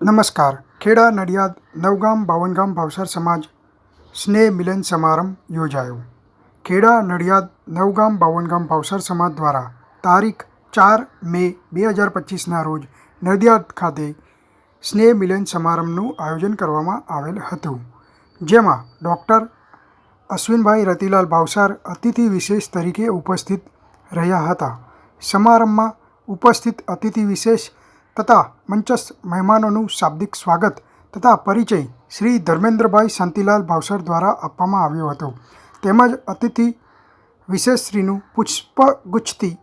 નમસ્કાર. ખેડા નડિયાદ નવગામ બાવનગામ ભાવસાર સમાજ સ્નેહ મિલન સમારંભ યોજાયો. ખેડા નડિયાદ નવગામ બાવનગામ ભાવસાર સમાજ દ્વારા તારીખ 4 મે 2025ના રોજ નડિયાદ ખાતે સ્નેહ મિલન સમારંભનું આયોજન કરવામાં આવેલ હતું, જેમાં ડૉક્ટર અશ્વિનભાઈ રતિલાલ ભાવસાર અતિથિ વિશેષ તરીકે ઉપસ્થિત રહ્યા હતા. સમારંભમાં ઉપસ્થિત અતિથિ વિશેષ તથા મંચસ્થ મહેમાનોનું શાબ્દિક સ્વાગત તથા પરિચય શ્રી ધર્મેન્દ્રભાઈ શાંતિલાલ ભાવસાર દ્વારા આપવામાં આવ્યો હતો, તેમજ અતિથિ વિશેષશ્રીનું પુષ્પગુચ્છથી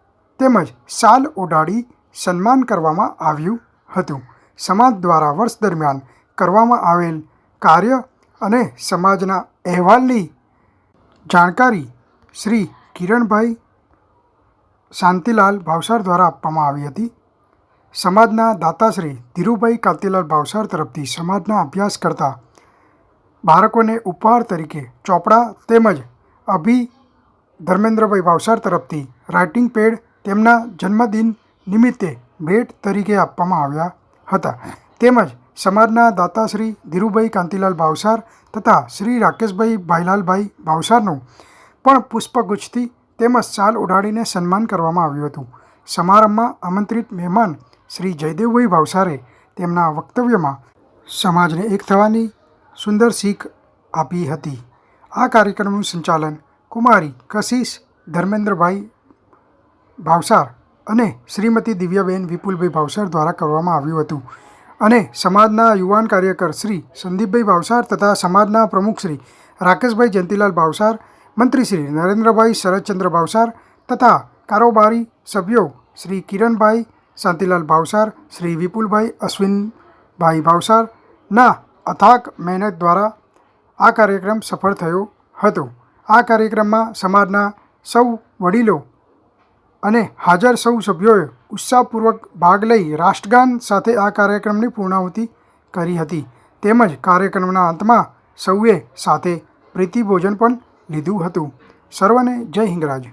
તેમજ શાલ ઓઢાડી સન્માન કરવામાં આવ્યું હતું. સમાજ દ્વારા વર્ષ દરમિયાન કરવામાં આવેલ કાર્ય અને સમાજના અહેવાલની જાણકારી શ્રી કિરણભાઈ શાંતિલાલ ભાવસાર દ્વારા આપવામાં આવી હતી. સમાજના દાતાશ્રી ધીરુભાઈ કાંતિલાલ ભાવસાર તરફથી સમાજના અભ્યાસ કરતા બાળકોને ઉપહાર તરીકે ચોપડા તેમજ અભી ધર્મેન્દ્રભાઈ ભાવસાર તરફથી રાઇટિંગ પેડ તેમના જન્મદિન નિમિત્તે ભેટ તરીકે આપવામાં આવ્યા હતા. તેમજ સમાજના દાતાશ્રી ધીરુભાઈ કાંતિલાલ ભાવસાર તથા શ્રી રાકેશભાઈ ભાઈલાલભાઈ ભાવસારનું પણ પુષ્પગુચ્છથી તેમજ શાલ ઓઢાડીને સન્માન કરવામાં આવ્યું હતું. સમારંભમાં આમંત્રિત મહેમાન શ્રી જયદેવભાઈ ભાવસારે તેમના વક્તવ્યમાં સમાજને એક થવાની સુંદર શીખ આપી હતી. આ કાર્યક્રમનું સંચાલન કુમારી કશિશ ધર્મેન્દ્રભાઈ ભાવસાર અને શ્રીમતી દિવ્યાબેન વિપુલભાઈ ભાવસાર દ્વારા કરવામાં આવ્યું હતું, અને સમાજના યુવાન કાર્યકર શ્રી સંદીપભાઈ ભાવસાર તથા સમાજના પ્રમુખ શ્રી રાકેશભાઈ જયંતિલાલ ભાવસાર, મંત્રી શ્રી નરેન્દ્રભાઈ શરદચંદ્ર ભાવસાર તથા કારોબારી સભ્યો શ્રી કિરણભાઈ શાંતિલાલ ભાવસાર, શ્રી વિપુલભાઈ અશ્વિનભાઈ ભાવસારના અથાગ મહેનત દ્વારા આ કાર્યક્રમ સફળ થયો હતો. આ કાર્યક્રમમાં સમાજના સૌ વડીલો અને હાજર સૌ સભ્યોએ ઉત્સાહપૂર્વક ભાગ લઈ રાષ્ટ્રગાન સાથે આ કાર્યક્રમની પૂર્ણાહુતિ કરી હતી. તેમજ કાર્યક્રમના અંતમાં સૌએ સાથે પ્રીતિભોજન પણ લીધું હતું. સર્વને જય હિંગરાજ.